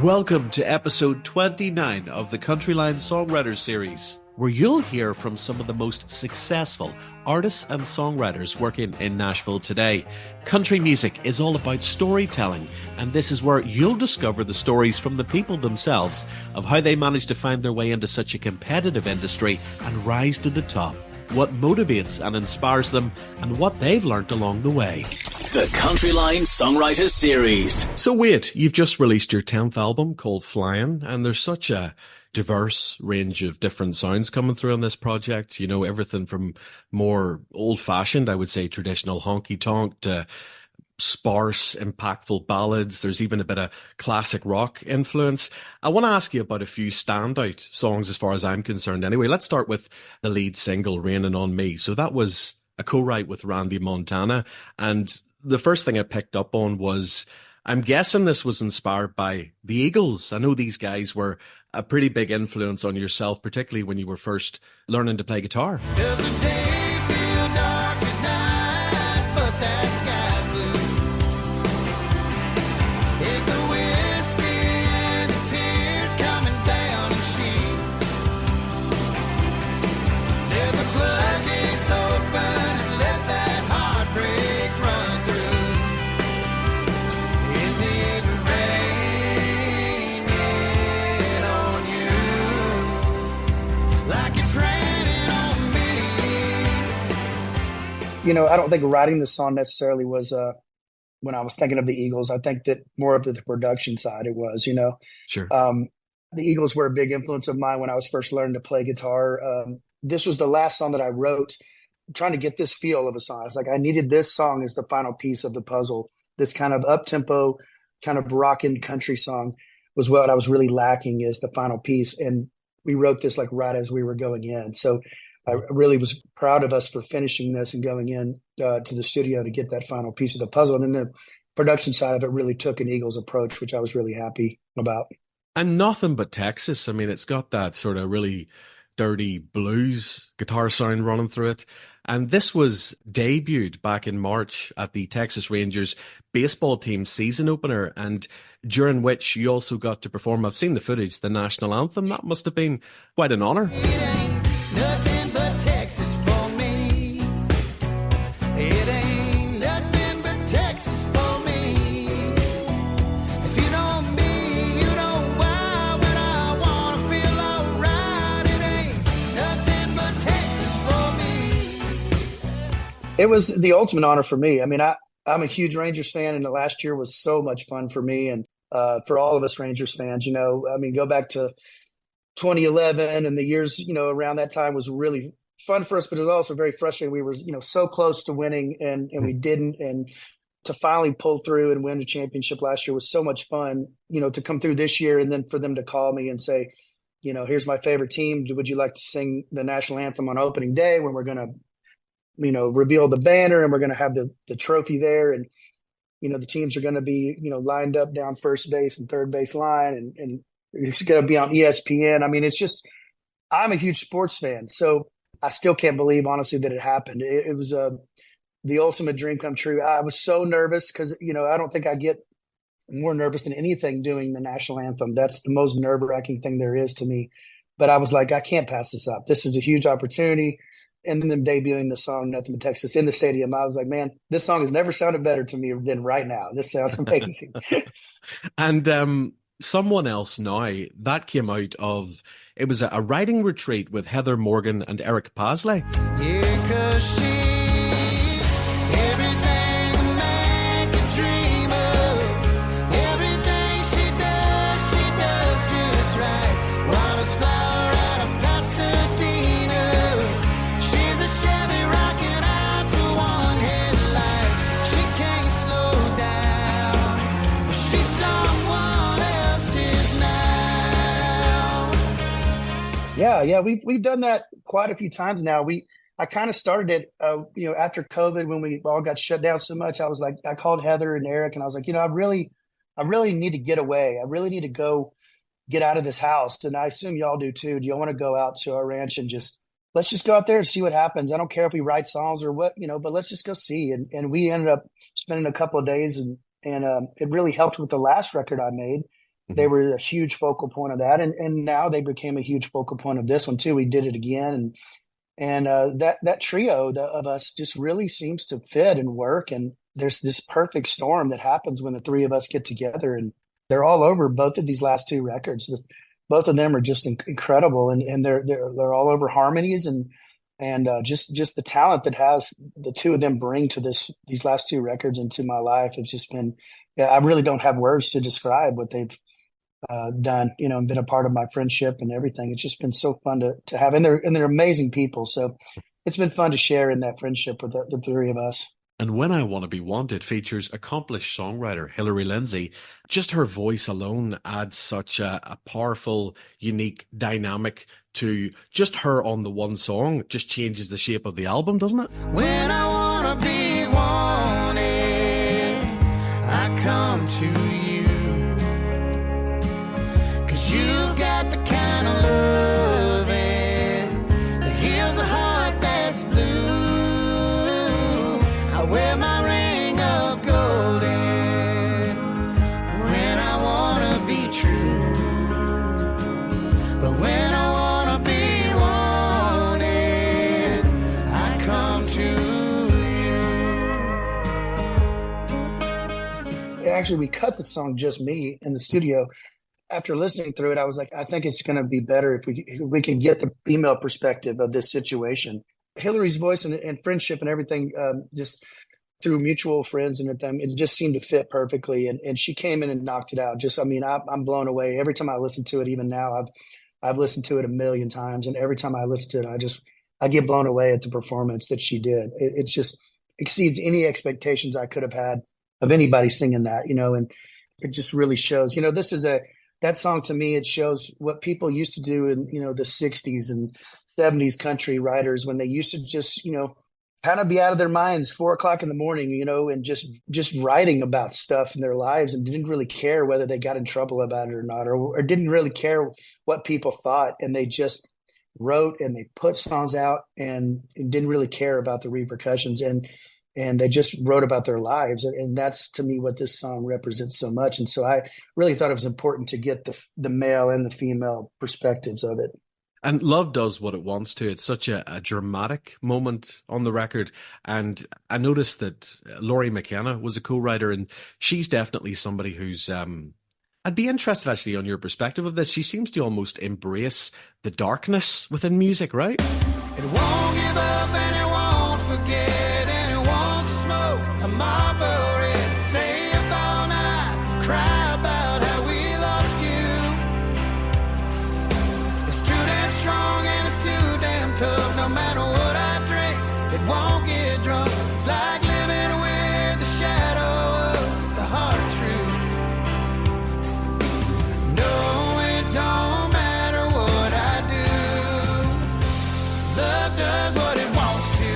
Welcome to episode 29 of the CountryLine Songwriter Series, where you'll hear from some of the most successful artists and songwriters working in Nashville today. Country music is all about storytelling, and this is where you'll discover the stories from the people themselves of how they managed to find their way into such a competitive industry and rise to the top, what motivates and inspires them, and what they've learnt along the way. The CountryLine Songwriter Series. So Wade, you've just released your 10th album called Flyin, and there's such a diverse range of different sounds coming through on this project. You know, everything from more old-fashioned, I would say, traditional honky-tonk to sparse, impactful ballads. There's even a bit of classic rock influence. I want to ask you about a few standout songs as far as I'm concerned. Anyway, let's start with the lead single, Raining on Me. So that was a co-write with Randy Montana, and the first thing I picked up on was, I'm guessing this was inspired by the Eagles. I know these guys were a pretty big influence on yourself, particularly when you were first learning to play guitar. You know, I don't think writing the song necessarily was when I was thinking of the Eagles. I think that more of the production side it was, you know. Sure. The Eagles were a big influence of mine when I was first learning to play guitar. This was the last song that I wrote, trying to get this feel of a song. I was like, I needed this song as the final piece of the puzzle. This kind of up-tempo, kind of rockin' country song was what I was really lacking as the final piece. And we wrote this like right as we were going in. So I really was proud of us for finishing this and going in to the studio to get that final piece of the puzzle. And then the production side of it really took an Eagles approach, which I was really happy about. And Nothing But Texas. I mean, it's got that sort of really dirty blues guitar sound running through it. And this was debuted back in March at the Texas Rangers baseball team season opener, and during which you also got to perform, I've seen the footage, the national anthem. That must have been quite an honor. Nothing but Texas for me. It ain't nothing but Texas for me. If you know me, you know why. When I wanna feel alright, it ain't nothing but Texas for me. It was the ultimate honor for me. I mean, I'm a huge Rangers fan, and the last year was so much fun for me and for all of us Rangers fans. You know, I mean, go back to 2011 and the years, you know, around that time was really fun for us, but it was also very frustrating. We were, you know, so close to winning and we didn't. And to finally pull through and win the championship last year was so much fun, you know, to come through this year and then for them to call me and say, you know, here's my favorite team. Would you like to sing the national anthem on opening day when we're going to, you know, reveal the banner and we're going to have the trophy there. And, you know, the teams are going to be, you know, lined up down first base and third base line and it's going to be on ESPN. I mean, it's just, I'm a huge sports fan, so I still can't believe, honestly, that it happened. It was the ultimate dream come true. I was so nervous because, you know, I don't think I get more nervous than anything doing the national anthem. That's the most nerve-wracking thing there is to me. But I was like, I can't pass this up. This is a huge opportunity. And then them debuting the song Nothing But Texas in the stadium, I was like, man, this song has never sounded better to me than right now. This sounds amazing. And Someone Else Now, that came out of, it was a writing retreat with Heather Morgan and Eric Pasley. Yeah, 'cause she's everything a man can dream of. Everything she does just right. Wildest flower out of Pasadena. She's a Chevy rocking out to one headlight. She can't slow down. She's someone else's now. Yeah, we've done that quite a few times now. I kind of started it, you know, after COVID when we all got shut down so much. I was like, I called Heather and Eric, and I was like, you know, I really need to get away. I really need to go get out of this house, and I assume y'all do too. Do y'all want to go out to our ranch and let's just go out there and see what happens? I don't care if we write songs or what, you know, but let's just go see. And we ended up spending a couple of days, and it really helped with the last record I made. They were a huge focal point of that, and now they became a huge focal point of this one too. We did it again, and that trio of us just really seems to fit and work. And there's this perfect storm that happens when the three of us get together, and they're all over both of these last two records. Both of them are just incredible, and they're all over harmonies and just the talent that has the two of them bring to these last two records into my life. It's just been, yeah, I really don't have words to describe what they've done, and been a part of my friendship and everything. It's just been so fun to have, and they're amazing people. So it's been fun to share in that friendship with the three of us. And When I Want to Be Wanted features accomplished songwriter Hilary Lindsey. Just her voice alone adds such a powerful, unique dynamic to just her on the one song. It just changes the shape of the album, doesn't it? When I wanna be wanted, I come to you. 'Cause you got the kind of loving that heals a heart that's blue. I wear my ring of golden when I wanna be true. But when I wanna be wanted, I come to you. Actually, we cut the song just me in the studio. After listening through it, I was like, I think it's going to be better if we can get the female perspective of this situation. Hillary's voice and friendship and everything, just through mutual friends and them, it just seemed to fit perfectly. And she came in and knocked it out. I'm blown away every time I listen to it. Even now, I've listened to it a million times, and every time I listen to it, I get blown away at the performance that she did. It just exceeds any expectations I could have had of anybody singing that, and it just really shows. That song to me, it shows what people used to do in, the 60s and 70s country writers, when they used to just, kind of be out of their minds 4 o'clock in the morning, and just writing about stuff in their lives, and didn't really care whether they got in trouble about it or not, or didn't really care what people thought. And they just wrote and they put songs out and didn't really care about the repercussions. And they just wrote about their lives. And that's, to me, what this song represents so much. And so I really thought it was important to get the male and the female perspectives of it. And Love does what it wants to. It's such a dramatic moment on the record. And I noticed that Laurie McKenna was a co-writer, and she's definitely somebody who's, I'd be interested actually on your perspective of this. She seems to almost embrace the darkness within music, right? It won't give up and it won't forget. Stay up all night, cry about how we lost you. It's too damn strong and it's too damn tough. No matter what I drink, it won't get drunk. It's like living with the shadow of the hard truth. No, it don't matter what I do. Love does what it wants to.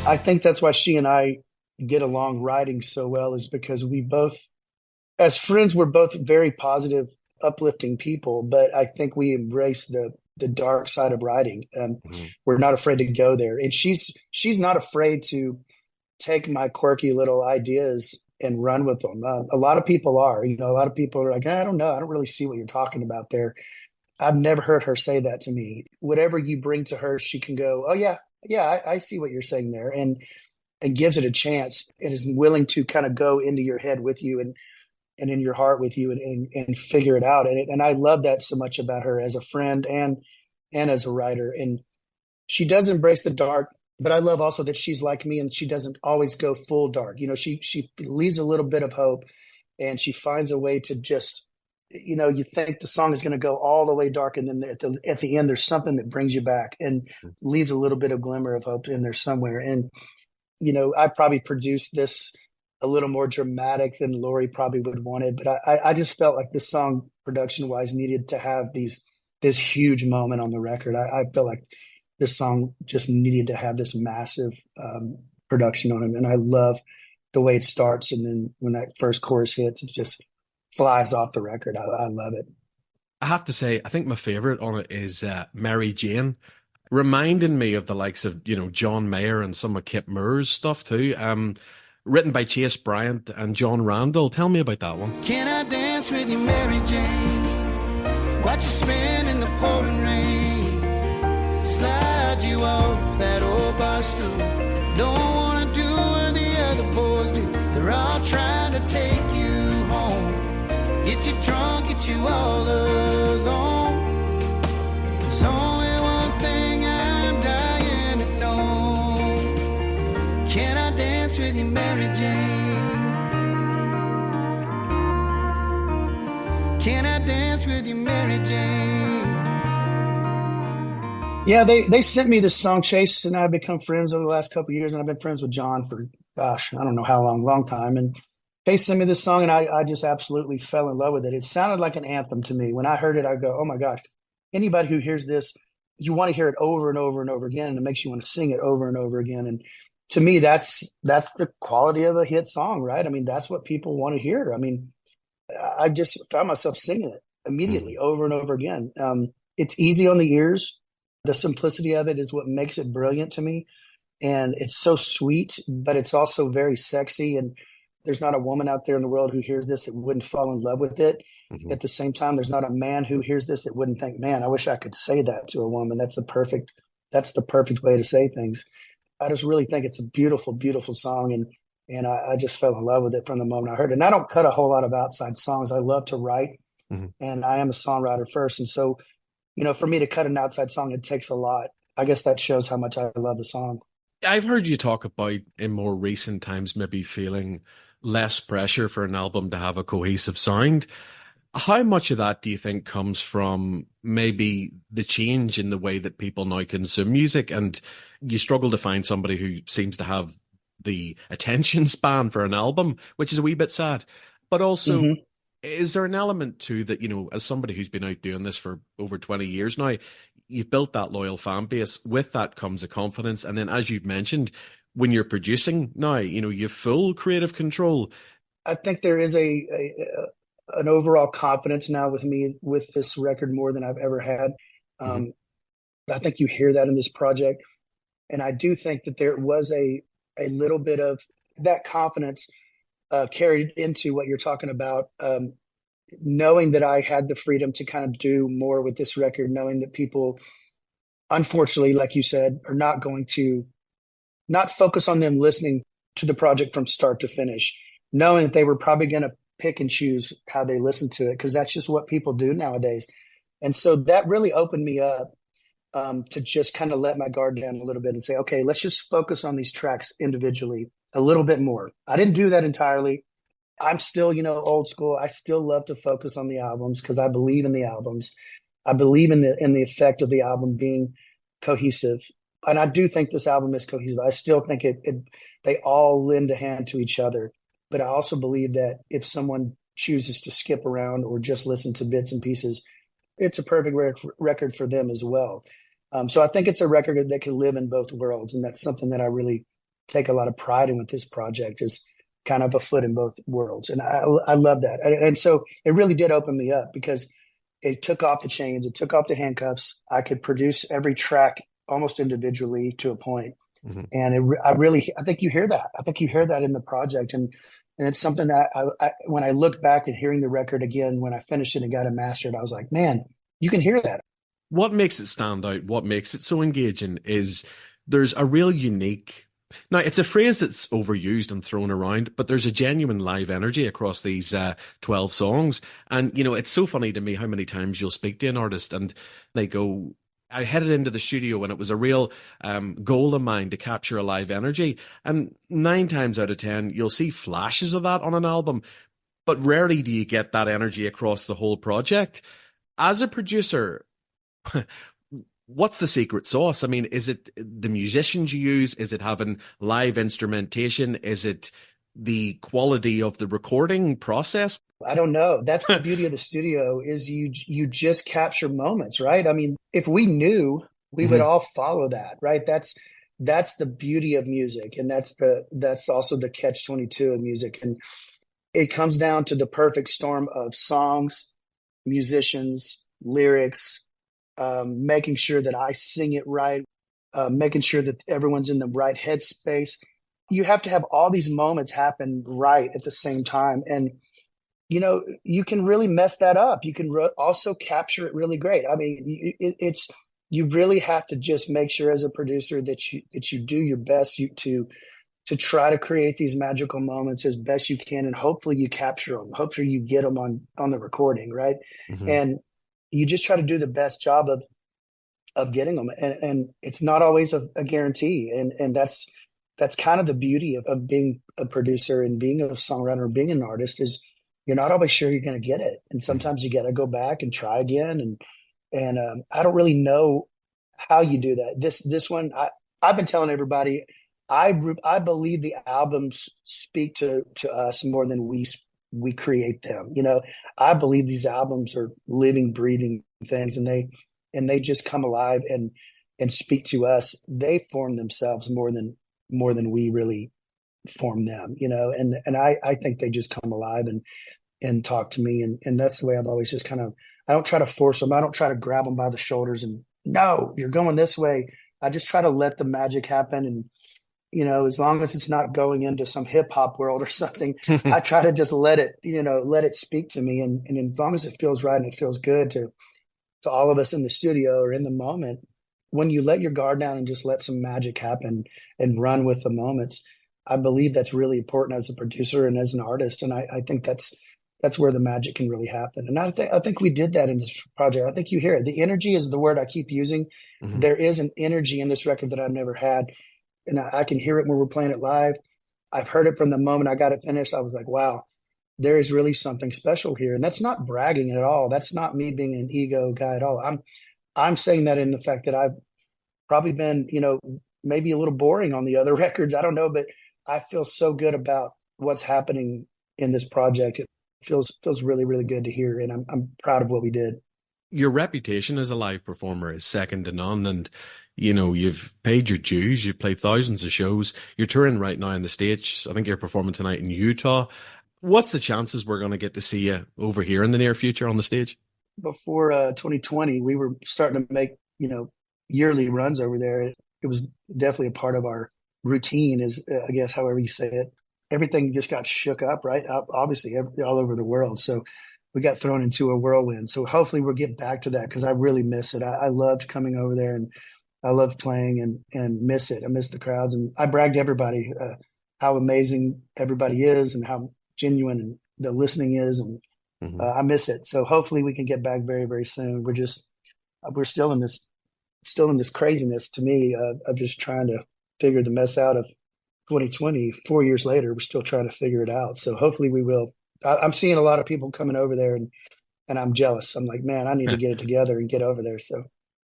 I think that's why she and I get along writing so well, is because we both, as friends, we're both very positive, uplifting people, but I think we embrace the dark side of writing. We're not afraid to go there. And she's not afraid to take my quirky little ideas and run with them. A lot of people are, a lot of people are like, I don't know. I don't really see what you're talking about there. I've never heard her say that to me. Whatever you bring to her, she can go, oh yeah, I see what you're saying there, and gives it a chance, and is willing to kind of go into your head with you and in your heart with you and figure it out. And I love that so much about her as a friend and as a writer. And she does embrace the dark, but I love also that she's like me and she doesn't always go full dark. She leaves a little bit of hope, and she finds a way to just, you think the song is going to go all the way dark, and then at the end, there's something that brings you back and leaves a little bit of glimmer of hope in there somewhere. And, I probably produced this a little more dramatic than Laurie probably would want it, but I just felt like this song, production wise, needed to have this huge moment on the record. I felt like this song just needed to have this massive production on it. And I love the way it starts. And then when that first chorus hits, it just flies off the record. I love it. I have to say, I think my favorite on it is Mary Jane. reminding me of the likes of, John Mayer and some of Kip Moore's stuff too. Written by Chase Bryant and John Randall. Tell me about that one. Can I dance with you, Mary Jane? Watch you spin in the pouring rain. Slide you off that old bar stool. Don't wanna do what the other boys do. They're all trying to take you home. Get you drunk, get you all alone. There's only one thing I'm dying to know. Can I dance with you, Mary Jane? Can I dance with you, Mary Jane? Yeah, they sent me this song. Chase and I have become friends over the last couple of years, and I've been friends with John for, gosh, I don't know how long time. And Chase sent me this song, and I just absolutely fell in love with it. It sounded like an anthem to me. When I heard it, I go, oh my gosh, anybody who hears this, you want to hear it over and over and over again, and it makes you want to sing it over and over again. And to me, that's the quality of a hit song, right? I mean, that's what people want to hear. I mean, I just found myself singing it immediately over and over again. It's easy on the ears. The simplicity of it is what makes it brilliant to me. And it's so sweet, but it's also very sexy. And there's not a woman out there in the world who hears this that wouldn't fall in love with it. Mm-hmm. At the same time, there's not a man who hears this that wouldn't think, man, I wish I could say that to a woman. That's the perfect way to say things. I just really think it's a beautiful, beautiful song. And I just fell in love with it from the moment I heard it. And I don't cut a whole lot of outside songs. I love to write, and I am a songwriter first. And so, for me to cut an outside song, it takes a lot. I guess that shows how much I love the song. I've heard you talk about in more recent times maybe feeling less pressure for an album to have a cohesive sound. How much of that do you think comes from maybe the change in the way that people now consume music, and you struggle to find somebody who seems to have the attention span for an album, which is a wee bit sad, but also is there an element too that, as somebody who's been out doing this for over 20 years now, you've built that loyal fan base. With that comes a confidence. And then, as you've mentioned, when you're producing now, you have full creative control. I think there is an overall confidence now with me with this record more than I've ever had. I think you hear that in this project. And I do think that there was a little bit of that confidence carried into what you're talking about, knowing that I had the freedom to kind of do more with this record, knowing that people, unfortunately, like you said, are not going to not focus on them listening to the project from start to finish, knowing that they were probably going to pick and choose how they listen to it, because that's just what people do nowadays. And so that really opened me up to just kind of let my guard down a little bit and say, okay, let's just focus on these tracks individually a little bit more. I didn't do that entirely. I'm still, old school. I still love to focus on the albums because I believe in the albums. I believe in the effect of the album being cohesive. And I do think this album is cohesive. I still think they all lend a hand to each other. But I also believe that if someone chooses to skip around or just listen to bits and pieces, it's a perfect record for them as well. So I think it's a record that can live in both worlds. And that's something that I really take a lot of pride in with this project, is kind of a foot in both worlds. And I love that. And so it really did open me up because it took off the chains. It took off the handcuffs. I could produce every track almost individually to a point. And I think you hear that. I think you hear that in the project. And it's something that I when I look back and hearing the record again, when I finished it and got it mastered, I was like, man, you can hear that. What makes it stand out, what makes it so engaging is there's a real unique, now it's a phrase that's overused and thrown around, but there's a genuine live energy across these 12 songs. And, it's so funny to me how many times you'll speak to an artist and they go, I headed into the studio and it was a real goal of mine to capture a live energy. And 9 times out of 10, you'll see flashes of that on an album, but rarely do you get that energy across the whole project. As a producer, what's the secret sauce? I mean, is it the musicians you use? Is it having live instrumentation? Is it the quality of the recording process? I don't know. That's the beauty of the studio, is you just capture moments, right? I mean, if we knew, we would all follow that, right? That's the beauty of music. And that's also the catch-22 of music. And it comes down to the perfect storm of songs, musicians, lyrics, making sure that I sing it right, making sure that everyone's in the right headspace. You have to have all these moments happen right at the same time. And, you can really mess that up. You can also capture it really great. I mean, you really have to just make sure as a producer that you do your best to try to create these magical moments as best you can. And hopefully you capture them. Hopefully you get them on the recording. Right. Hmm. And you just try to do the best job of getting them. And it's not always a guarantee. And that's kind of the beauty of being a producer and being a songwriter or being an artist is you're not always sure you're going to get it. And Hmm. sometimes you got to go back and try again. And I don't really know how you do that. This one, I've been telling everybody, I believe the albums speak to us more than we create them. I believe these albums are living, breathing things, and they just come alive and speak to us. They form themselves more than we really form them. And I think they just come alive and talk to me, and that's the way I've always just kind of. I don't try to force them. I don't try to grab them by the shoulders and no, you're going this way. I just try to let the magic happen, and as long as it's not going into some hip hop world or something, I try to just let it speak to me. And as long as it feels right and it feels good to all of us in the studio or in the moment, when you let your guard down and just let some magic happen and run with the moments, I believe that's really important as a producer and as an artist. And I think that's where the magic can really happen. And I think we did that in this project. I think you hear it. The energy is the word I keep using. Hmm. There is an energy in this record that I've never had. And I can hear it when we're playing it live. I've heard it from the moment I got it finished. I was like, wow, there is really something special here. And that's not bragging at all. That's not me being an ego guy at all. I'm saying that in the fact that I've probably been, maybe a little boring on the other records. I don't know, but I feel so good about what's happening in this project. It feels really, really good to hear. And I'm proud of what we did. Your reputation as a live performer is second to none, and you've paid your dues. You've played thousands of shows. You're touring right now in the States. I think you're performing tonight in Utah. What's the chances we're going to get to see you over here in the near future on the stage? Before 2020, we were starting to make, yearly runs over there. It was definitely a part of our routine, is I guess, however you say it. Everything just got shook up, right? Obviously, all over the world. So we got thrown into a whirlwind. So hopefully we'll get back to that because I really miss it. I loved coming over there and I loved playing and miss it. I miss the crowds. And I bragged to everybody how amazing everybody is and how genuine the listening is. And Hmm. I miss it. So hopefully we can get back very, very soon. We're still in this craziness to me of just trying to figure the mess out of 2020. 4 years later, we're still trying to figure it out. So hopefully we will. I'm seeing a lot of people coming over there, and I'm jealous. I'm like, man, I need to get it together and get over there. So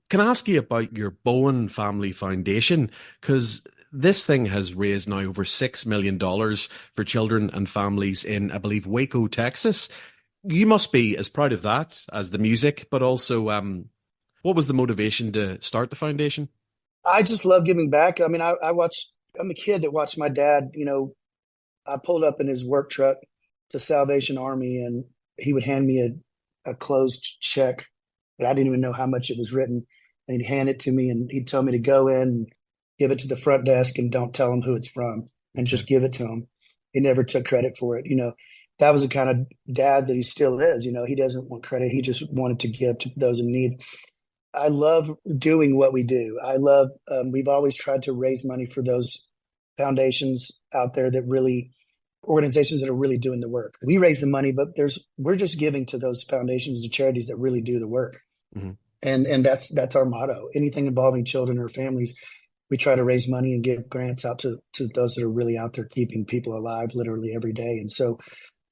Can I ask you about your Bowen Family Foundation? Because this thing has raised now over $6 million for children and families in, I believe, Waco, Texas. You must be as proud of that as the music, but also, what was the motivation to start the foundation? I just love giving back. I mean, I watched. I'm a kid that watched my dad. I pulled up in his work truck to Salvation Army, and he would hand me a closed check that I didn't even know how much it was written, and he'd hand it to me, and he'd tell me to go in and give it to the front desk and don't tell him who it's from, and Okay. just give it to him. He never took credit for it. That was the kind of dad that he still is. He doesn't want credit. He just wanted to give to those in need. I love doing what we do. I love, we've always tried to raise money for those foundations out there that really, organizations that are really doing the work. We raise the money, but we're just giving to those foundations, to charities that really do the work. Mhm. And that's our motto. Anything involving children or families, we try to raise money and give grants out to those that are really out there keeping people alive literally every day. And so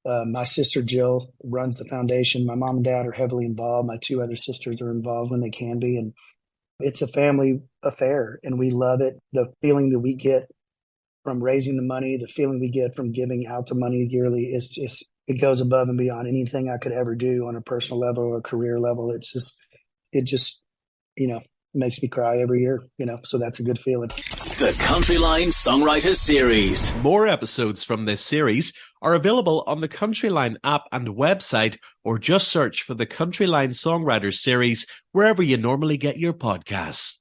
my sister Jill runs the foundation. My mom and dad are heavily involved. My two other sisters are involved when they can be. And it's a family affair and we love it. The feeling that we get from raising the money, the feeling we get from giving out the money yearly is just, it goes above and beyond anything I could ever do on a personal level or a career level. It just, you know, makes me cry every year, so that's a good feeling. The CountryLine Songwriter Series. More episodes from this series are available on the CountryLine app and website, or just search for the CountryLine Songwriter Series wherever you normally get your podcasts.